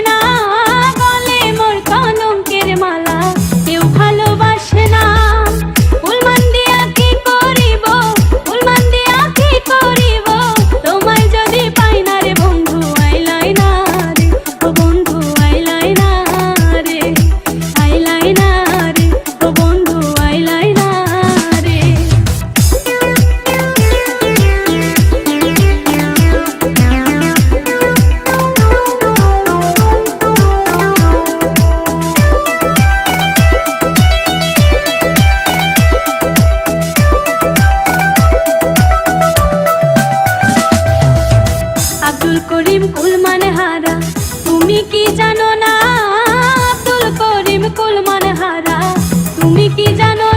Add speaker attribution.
Speaker 1: না, গলে মোর কলঙ্কের মালা কেউ ভালোবাসে না। উলমান দিয়া কি করিব, উলমান দিয়া কি করিব, তোমায় যদি পাই না রে বন্ধু আইলাই না রে, ও বন্ধু আইলাই না রে, আইলাই না রে, ও বন্ধু আইলাই না রে। আব্দুল করিম কুলমান হারা, তুমি কি জানো না? আব্দুল করিম কুলমান হারা, তুমি কি জানো